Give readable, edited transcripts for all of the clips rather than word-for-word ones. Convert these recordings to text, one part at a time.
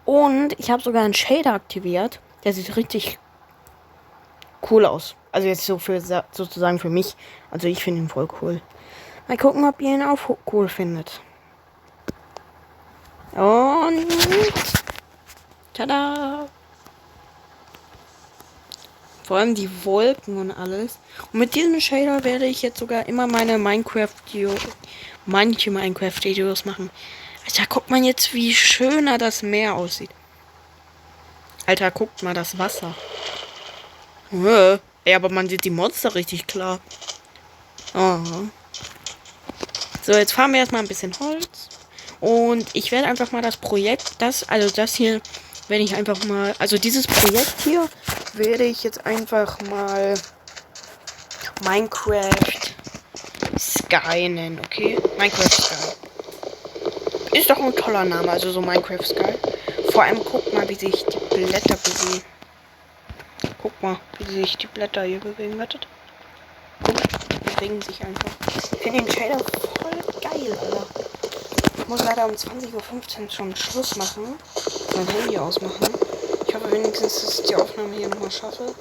Und ich habe sogar einen Shader aktiviert. Der sieht richtig cool aus. Also jetzt so für sozusagen für mich. Also ich finde ihn voll cool. Mal gucken, ob ihr ihn auch cool findet. Und tada! Vor allem die Wolken und alles. Und mit diesem Shader werde ich jetzt sogar immer manche Minecraft-Videos machen. Alter, guckt man jetzt, wie schöner das Meer aussieht. Alter, guckt mal das Wasser. Ey, aber man sieht die Monster richtig klar. Oh. So, jetzt fahren wir erstmal ein bisschen Holz. Und ich werde einfach mal das Projekt, das hier, werde ich einfach mal, also dieses Projekt hier, werde ich jetzt einfach mal Minecraft Sky nennen, okay? Minecraft Sky. Ist doch ein toller Name, also so Minecraft Sky. Vor allem guckt mal, wie sich die Blätter bewegen. Guck mal, wie sich die Blätter hier bewegen. Wartet. Guck, die bewegen sich einfach. Ich finde den Shader voll geil, Alter. Ich muss leider um 20:15 Uhr schon Schluss machen. Mein Handy ausmachen. Ich hoffe wenigstens, dass ich die Aufnahme hier nochmal schaffe.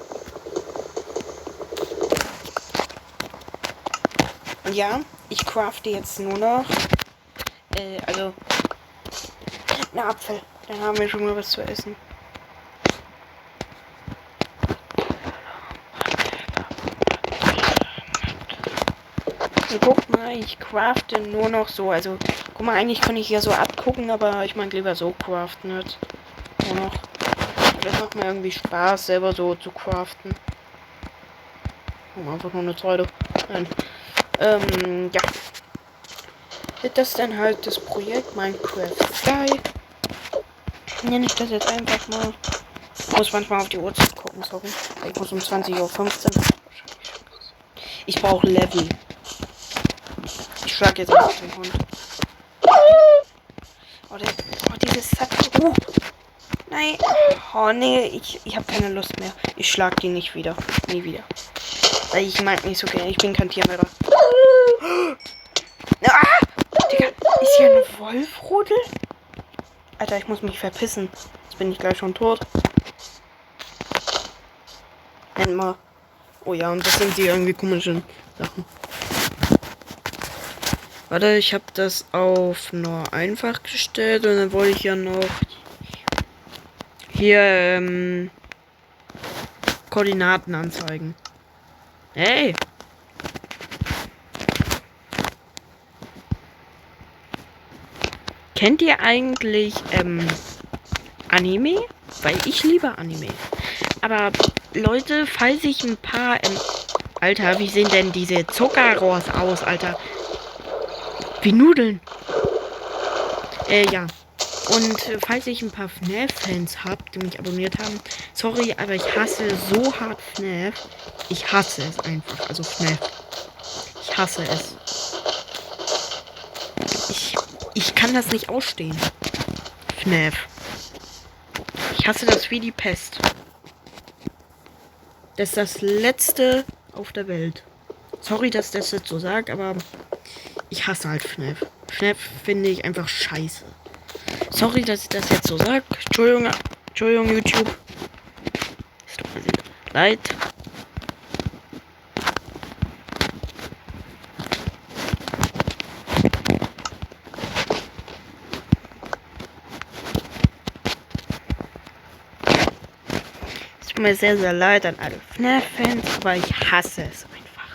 Und ja, ich crafte jetzt nur noch. Also. Einen Apfel. Dann haben wir schon mal was zu essen. Und guck mal, ich crafte nur noch so. Also, guck mal, eigentlich kann ich ja so abgucken, aber ich mag lieber so craften jetzt. Nur noch. Das macht mir irgendwie Spaß, selber so zu craften. Einfach nur eine Freude. Nein. Ja. Das ist dann halt das Projekt Minecraft Sky. Nenne ich das jetzt einfach mal. Ich muss manchmal auf die Uhrzeit gucken, sorry. Ich muss um 20:15 Uhr. Ich brauche Level. Ich schlag jetzt auf den Hund. Oh, dieses Sack. Nein. Oh, nee, ich habe keine Lust mehr. Ich schlag die nicht wieder. Nie wieder. Weil ich mag nicht so gerne. Ich bin kein Tiermörder. Ah! Digga, ist hier ein Wolfrudel? Alter, ich muss mich verpissen. Jetzt bin ich gleich schon tot. Nennt mal. Oh ja, und das sind die irgendwie komischen Sachen. Warte, ich habe das auf nur einfach gestellt und dann wollte ich ja noch hier Koordinaten anzeigen. Hey! Kennt ihr eigentlich Anime? Weil ich liebe Anime. Aber Leute, falls ich ein paar Alter, wie sehen denn diese Zuckerrohrs aus, Alter? Wie Nudeln. Ja. Und falls ich ein paar FNAF-Fans habt, die mich abonniert haben, sorry, aber ich hasse so hart FNAF. Ich hasse es einfach. Also FNAF. Ich hasse es. Ich kann das nicht ausstehen. FNAF. Ich hasse das wie die Pest. Das ist das letzte auf der Welt. Sorry, dass das jetzt so sagt, aber ich hasse halt FNAF. FNAF finde ich einfach scheiße. Sorry, dass ich das jetzt so sage. Entschuldigung, YouTube. Es tut mir leid. Es tut mir sehr, sehr leid an alle FNAF-Fans, aber ich hasse es einfach.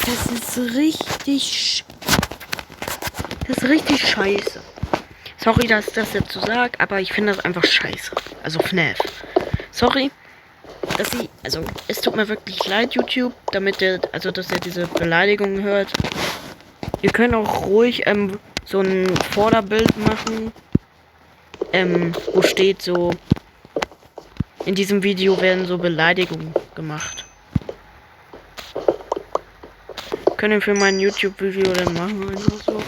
Das ist richtig scheiße. Sorry, dass ich das jetzt so sage, aber ich finde das einfach scheiße. Also FNAF. Sorry, also es tut mir wirklich leid, YouTube, dass ihr diese Beleidigung hört. Ihr könnt auch ruhig so ein Vorderbild machen, wo steht so, in diesem Video werden so Beleidigungen gemacht. Können wir für mein YouTube-Video dann machen, einfach so.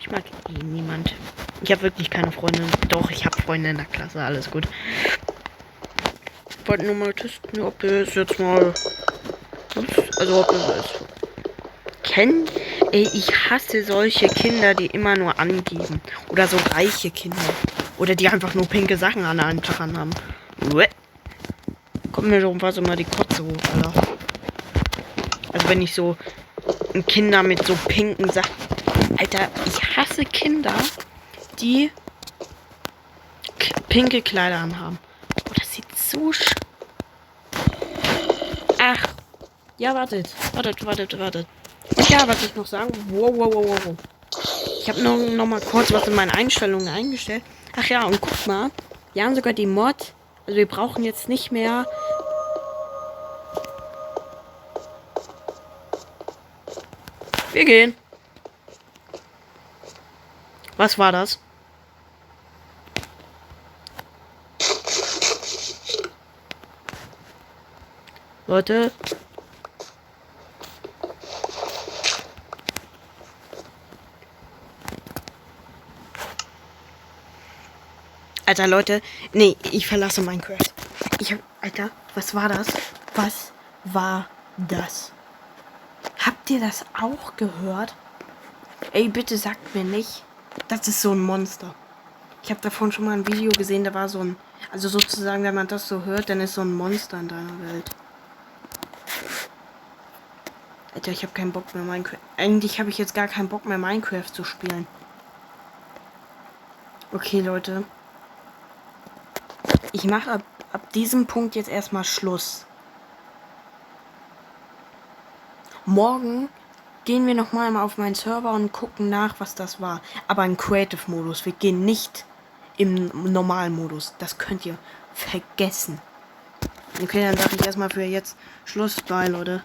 Ich mag niemand. Ich habe wirklich keine Freundin. Doch, ich habe Freunde in der Klasse, alles gut. Ich wollte nur mal testen, ob ihr es jetzt mal... Also, ob ihr es kennt. Ey, ich hasse solche Kinder, die immer nur angeben. Oder so reiche Kinder. Oder die einfach nur pinke Sachen an einem Tag anhaben. Uäh. Kommt mir schon fast immer die Kotze hoch, Alter. Also wenn ich so Kinder mit so pinken Sachen... Alter, ich hasse Kinder, die pinke Kleider anhaben. Oh, das sieht so Ach. Ja, wartet. Und ja, was ich noch sagen... Wow. Ich habe noch mal kurz was in meinen Einstellungen eingestellt. Ach ja, und guck mal. Wir haben sogar die Mod. Also wir brauchen jetzt nicht mehr... Wir gehen. Was war das? Leute. Alter, Leute. Nee, ich verlasse Minecraft. Alter, was war das? Was war das? Habt ihr das auch gehört? Ey, bitte sagt mir nicht, das ist so ein Monster. Ich habe davon schon mal ein Video gesehen, da war so ein... Also sozusagen, wenn man das so hört, dann ist so ein Monster in deiner Welt. Alter, ich habe keinen Bock mehr Minecraft... Eigentlich habe ich jetzt gar keinen Bock mehr Minecraft zu spielen. Okay, Leute. Ich mache ab diesem Punkt jetzt erstmal Schluss. Morgen gehen wir nochmal auf meinen Server und gucken nach, was das war. Aber im Creative-Modus. Wir gehen nicht im normalen Modus. Das könnt ihr vergessen. Okay, dann sage ich erstmal für jetzt Schluss. Bye, Leute.